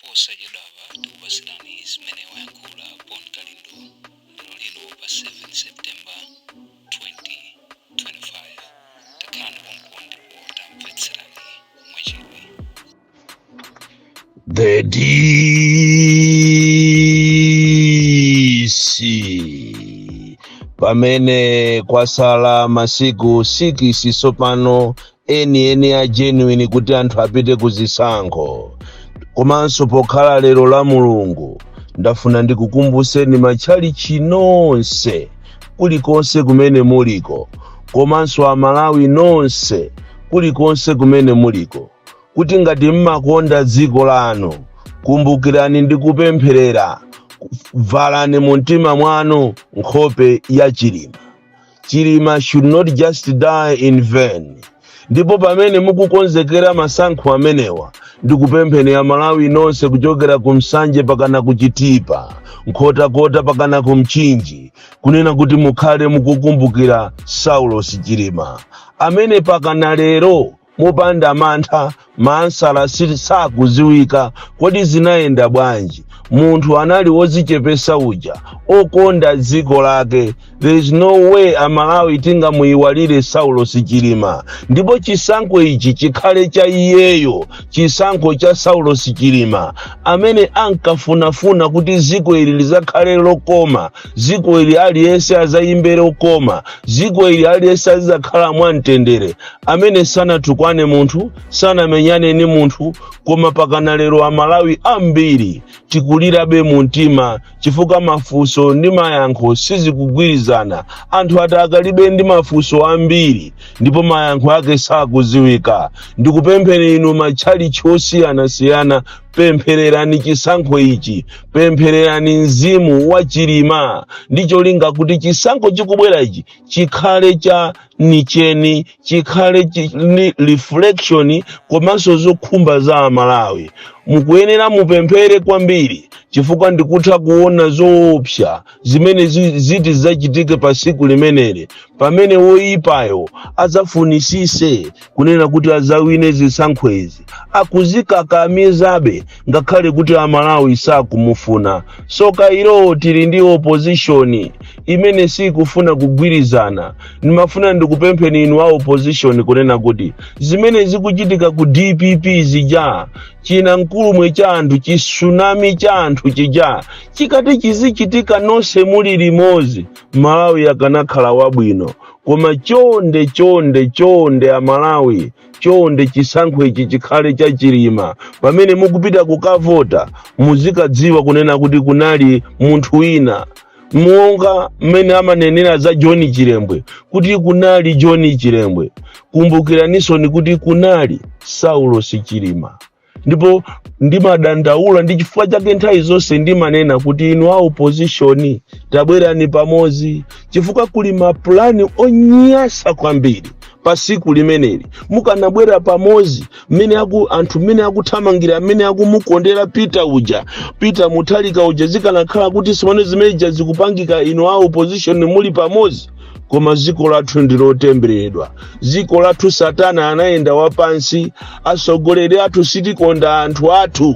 posa jedaba tukubasirani zimene wayankhula Bon Kalindo lero lino pa 7 September 2025 takhala konkundi potamvetserani mwachidwi. The DC pamene kwasala masiku 6 sopano eni a genuine kuti anthu apite kuzisankho. Komanso pokhala lero la Mulungu ndafuna ndikukumbuseni matchalichi nonse kulikonse kumene muliko, komanso Amalawi nonse kulikonse kumene muliko, kuti ngati mmakonda dziko lanu kumbukirani ndi kupempherera, valani mu mtima mwanu nkhope ya chilima. Chilima should not just die in vain. Ndipo pamene mukukonzekera masankho amenewa ndikupempheni Amalawi nonse kuchokera ku Msanje pakana kuchitipa, nkhotakota pakana ku Mchinji, kunena kuti mukhale mukukumbukira Saulos Chilima amene pakana lero mopanda mantha mansala sakuziwika kodi zinayenda bwanji. Munthu anali wodzichepesa uja okonda dziko lake. There is no way Amalawi tingamuyiwalire Saulos Chilima. Ndipo chisankho ichi chikhale cha iyeyo, chisankho cha Saulos Chilima amene ankafunafuna kuti dziko ili lizakhale lokoma, dziko ili aliyense azayimbe lokoma, dziko ili aliyense azakhala mwamtendere, amene sanatukwane munthu, sanamenyane ni munthu. Koma pakana lero Amalawi ambiri tikulirabe mu mtima chifukwa mafunso ndi mayankho sizikugwirizana. Anthu atakalibe ndi mafunso ambiri ndipo mayankho ake sakuziwika. Ndikupempheni inu matchalichi osiyanasiyana, pemphererani chisankho ichi, pemphererani mzimu wa Chilima ndi cholinga kuti chisankho chikubwera ichi chikhale cha nicheni, chikhale ni reflection komanso zokhumba za Amalawi. Mukuyenera mupemphere kwambiri chifukwa ndikutha kuona zoopsa zimene ziti zachitike pa siku limeneli, pamene woyipayo azafunisise kunena kuti azawine zisankho izi, akuzikakamizabe ngakhale kuti Amalawi sakumufuna. Soka ilo tili ndi opposition imene sikufuna kugwirizana. Nimafuna ndikupempheni inu a opposition kunena kuti zimene zikuchitika ku DPP zija, china nkulumwe cha anthu, chisunami cha anthu chija chikati chizichitika nonse muli limodzi, Malawi akanakhala wabwino. Koma chonde Amalawi, chonde chisankho ichi chikhale cha Chilima. Pamene mukupita kukavota muzikadziwa kunena kuti kunali munthu wina, monga mmene amanenera za John Chilembwe kuti kunali John Chilembwe. Kumbukiraninso ni kuti kunali Saulos Chilima. Ndipo ndimadandaula ndi chifukwa chake nthawi zonse ndimanena kuti inu a opposition tabwerani pamodzi, chifukwa kuli mapulani onyasa kwambiri pa siku limeneli. Mukanabwera pamodzi anthu mmene akuthamangira, amene akumukondera Peter Mutharika uja, zikanakhala kuti simone zimeneja zikupangika inu a opposition muli pamodzi. Koma dziko lathu ndilotemberedwa, dziko lathu Satana anayenda wapansi, atsogoleri athu sitikonda anthu athu.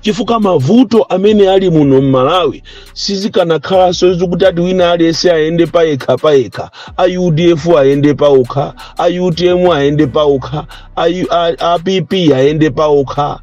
Chifukwa mavuto amene ali muno m'Malawi sizikanakhalanso zikuti ati wina aliyense ayende payekha, a UDF ayende paokha, a UTM ayende paokha, a PP ayende paokha,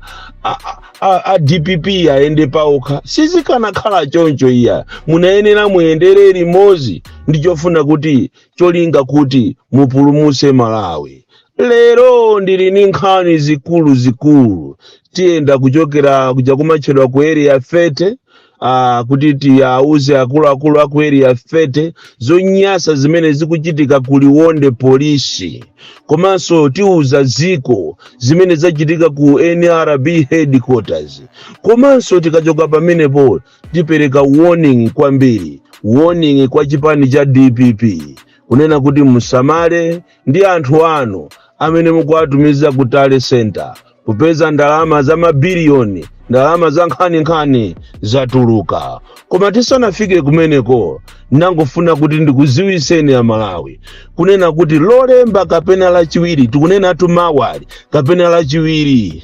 a DPP ayende paokha. Sizikanakhala choncho iya. Munayenera muyendere limodzi ndi chofuna kuti cholinga kuti mupulumutse Malawi. Lero ndili ndi nkhani zikulu tiyenda kuchokera kuja kumatchedwa ku area 30 kuti tiyauze akuluakulu aku area 30 zonyasa zimene zikuchitika ku Liwonde polisi, komanso tiuza ziko zimene zachitika ku NRB headquarters. Komanso tikachoka pamenepo tipereka warning kwambiri, warning kwa chipani cha DPP kunena kuti musamale ndi anthu anu amene mukuwatumiza ku Tale Center kupeza ndalama za mabiliyoni, ndalama za nkhani zatuluka. Koma tisanafike kumeneko, nangofuna kuti ndikuziwiseni Amalawi kunena kuti lolemba kapena lachiwiri, tikunena tumawali kapena lachiwiri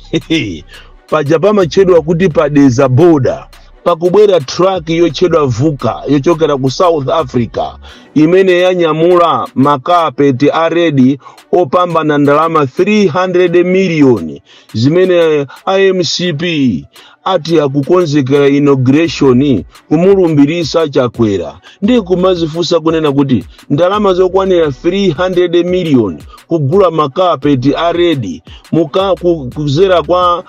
paja pamatchedwa kuti padeza boda pakubwera truck yotchedwa Vuka yochokera ku South Africa imene yanyamula makapeti aredi opambana ndalama 300 miliyoni zimene IMCP ati akukonzekera inauguration kumulumbirisa Chakwera ndi kumazifunsa kunena kuti ndalama zokwanira 300 miliyoni kugula makapeti aredi kuzera kwa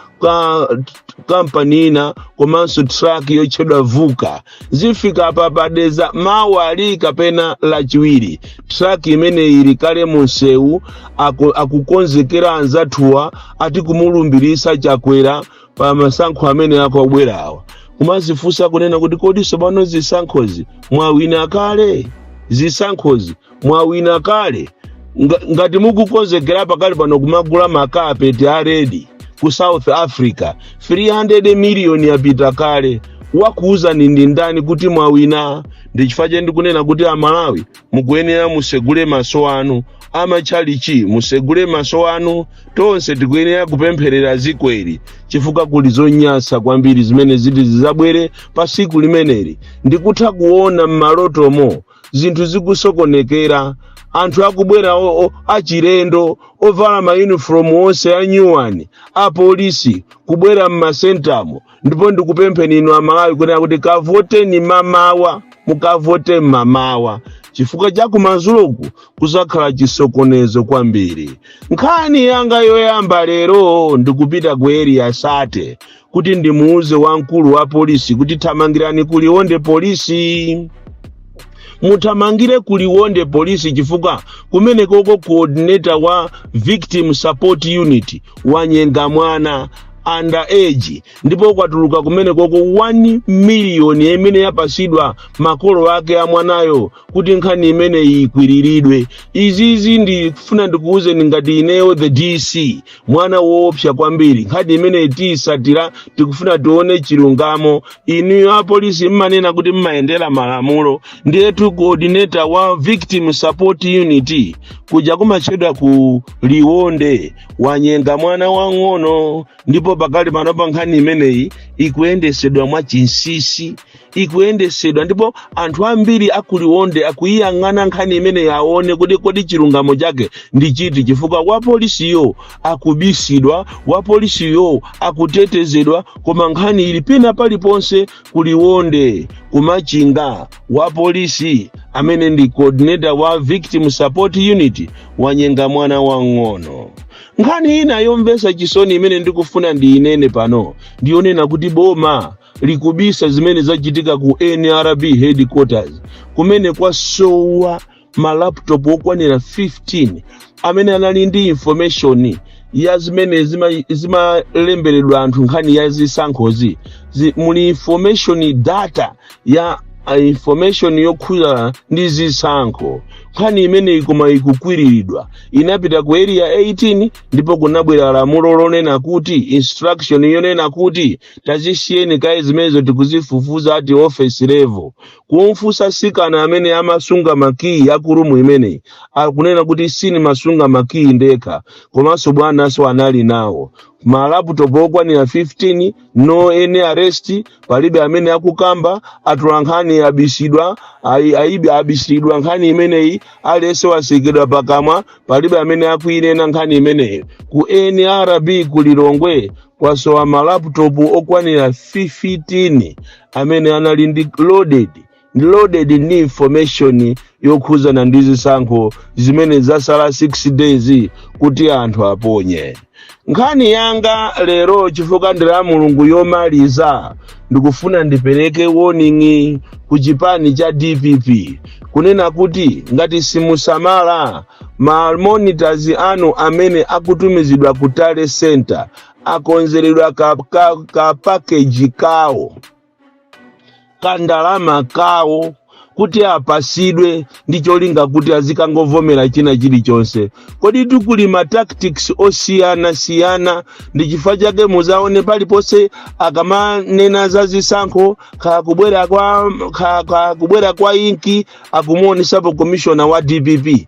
kampani ina komanso truck yotchedwa Vuka zifika pa padeza mawali kapena lachiwiri truck imene ili kale munsewu akukonzekera anzathuwa ati kumulumbirisa Chakwera pa masankho amene akubwerawa kumazifunsa kunena kuti kodi sobano zisankhozi mwawina kale zisankhozi mwawina kale ngati mukukonzekera pakali pano kumagula makapeti aredi ku South Africa 300 miliyoni yapita kale wakuuza ndi ndani kuti mwawina ndichifukwa chake ndikunena kuti Amalawi mukuyenera musegule maso anu amachalichi musegule maso anu tonse tikuyenera kupempherera zikweri chifukwa kuli zonyasa kwambiri zimene ziti zizabwere pa siku limeneli ndikutha kuona mmalotomo zinthu zikusokonekera anthu akubwera achirendo ovala ma uniform onse anyuwani apolisi kubwera mmasentamo ndipo ndikupempheni inu Amalawi kunena kuti kavoteni mamawa mukavote mamawa chifukwa cha kumanzuloku kuzakhala chisokonezo kwambiri. Nkhani yanga yoyamba lero ndikupita ku area Sate kuti ndimuuze wamkulu wa polisi kuti thamangirani kuliwonde polisi. Mutamangire kuliwonde polisi chifukwa kumene koko coordinator wa victim support unit wanyenga mwana underage ndipo kwatuluka kumene koko 1 miliyoni imene yapasidwa makolo ake a mwanayo kuti nkhani imene ikwiriridwe. Izizi ndifuna ndikuuze ngati ineyo the DC mwana woopsa kwambiri nkhani imene itisatira tikufuna tione chilungamo. Inu a polisi mmanena kuti mmayendera malamulo ndiyetu coordinator wa victim support unit kuja kumachedwa ku Liwonde wanyenga mwana wang'ono ndipo pakali panopa nkhani imeneyi ikuyendesedwa mwa chinsisi ikuyendesedwa ndipo anthu ambiri akuliwonde akuyiyang'ana nkhani imene yaone kuti kodi chilungamo chake ndi chiti chifukwa wa polisiyo akubisidwa wa polisiyo akutetezedwa koma nkhani ili pina paliponse kuliwonde kumachinga wa polisi amene ndi coordinator wa victim support unit wanyenga mwana wang'ono. Nkhani ina yomvesa chisoni imene ndikufuna ndi inene pano ndionena kuti boma likubisa zimene zachitika ku NRB headquarters kumene kwasowa malaptop okwanira 15 amene anali ndi information ya zimene zimalemberedwa anthu nkhani ya zisankhozi muli information data ya information yokhuza ndi zisankho. Nkhani imene ikoma ikukwiriridwa inapita ku area 18 ndipo kunabwera lamulo lonena kuti instruction yonena kuti tazisiyeni kaye zimenezo tikuzifufuza ati office level kumfusa sikana amene amasunga makii akurumu imene akunena kuti sini masunga makii ndekha komanso bwanaso anali nawo malaptop okwanira 15 no any arrest palibe amene akukamba atulankhani abisidwa abisidwa nkhani imeneyi alese wasikidwa pakamwa palibe amene akuinena nkhani imeneyi ku NRB kulilongwe kwasowa malaptop okwanira 15 amene anali ndi loaded ni information yokhuzana ndi zisankho zimene zasala 6 days kuti anthu aponye. Nkhani yanga lero chifukwa ndira mulungu yomaliza ndikufuna ndipereke warning ku chipani cha DPP kunena kuti ngati simusamala ma monitors anu amene akutumizidwa ku Tale Center akonzeredwa ka package kawo kandalama kawo kuti apasidwe ndi cholinga kuti azikangovomera china chilichonse. Kodi tikuli ma tactics osiyana ndi chifukwa chake muzaone paliponse akamanena za zisankho kubwera kwa inki akumuonesapo commissioner wa DPP,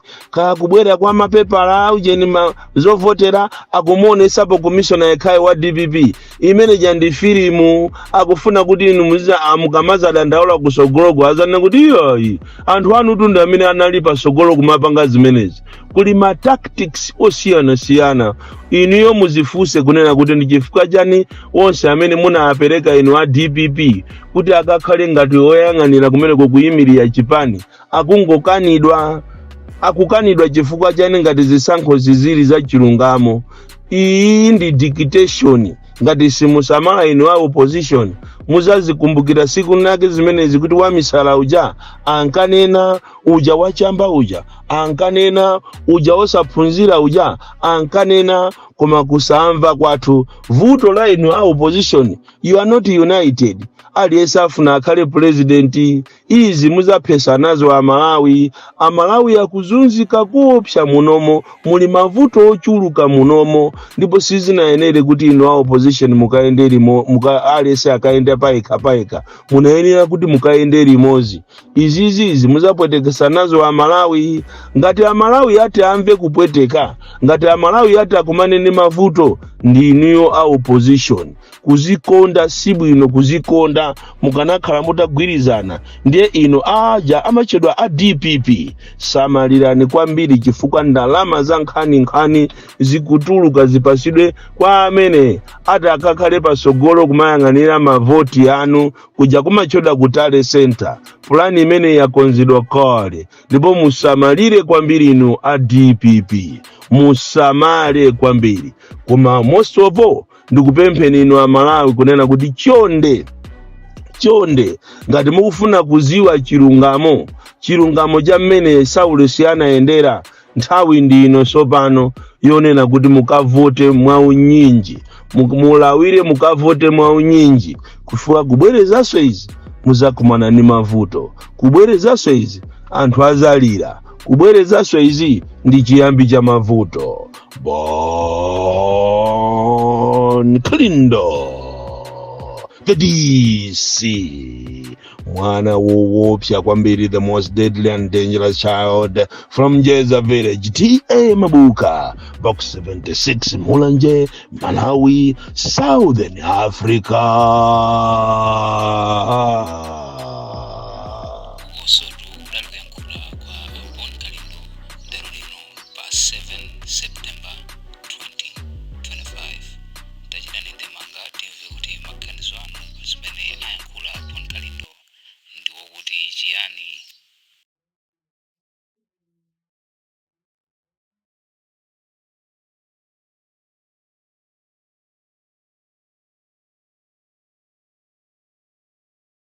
kubwera kwa mapepala aujeni zovotera akumuonesapo commissioner yekhaye wa DPP. Imene jandi filimu akufuna kuti inu mukamaza dandaula kusogoloko azana kuti iyoyi anthu anu tunda amene anali pasogolo kumapanga zimenezi. Kuli ma tactics osiyana inuyo muzifuse kunena kuti ndi chifukwa chani onse amene munapereka inu a DPP kuti akakhale ngati oyang'anira kumeneko kuyimirira chipani akukanidwa chifukwa chani ngati zisankho ziziri za chilungamo. Iyi ndi dictation. Ngati simusamala inu a opposition muzazikumbukira siku nake zimenezi kuti wamisala uja ankanena uja wachamba uja ankanena uja osaphunzira uja ankanena koma kusamva kwathu. Vuto la inu a opposition, you are not united. Aliyense afuna akhale president. Izi muzaphesa nazo Amalawi akuzunzika kuopsa munomo, muli mavuto ochuluka munomo, ndipo sizinayenere kuti inu a opposition mukaenderi aliyense akaenda paika munayenera kuti mukaenderi mozi. Izizi muzapwetekesa nazo Amalawi. Ngati Amalawi ati amve kupweteka, ngati Amalawi ati akumanene mavuto, ndi inuyo a opposition kuzikonda sibwino kuzikonda mukanakhala mutagwirizana. Ndiye ino aja amachedwa a DPP samalirani kwambiri chifukwa ndalama za nkhani zikutuluka zipasidwe kwa amene ati akakhale pasogolo kumayang'anira mavoti anu kuja kumachoda kutale center. Plani imene yakonzedwa kale, ndipo musamalire kwambiri inu a DPP, musamale kwambiri. Koma most of all ndikupempheni inu Amalawi kunena kuti chonde ngati mukufuna kuziwa chilungamo cha mmene Saulo siyanayendera, nthawi ndino sopano yonena kuti mukavote mwaunyinji, mulawire mukavote mwaunyinji. Kufuwa kubwerezaso izi muzakumana ni mavuto, kubwerezaso izi anthu azalira, kubwerezaso izi ndi chiyambi cha mavuto. Bon Klindo Kadisi mwana woopsa kwambiri, the most deadly and dangerous child from Jeza village. T.A. Mabuka, box 76, Mulanje, Malawi, Southern Africa.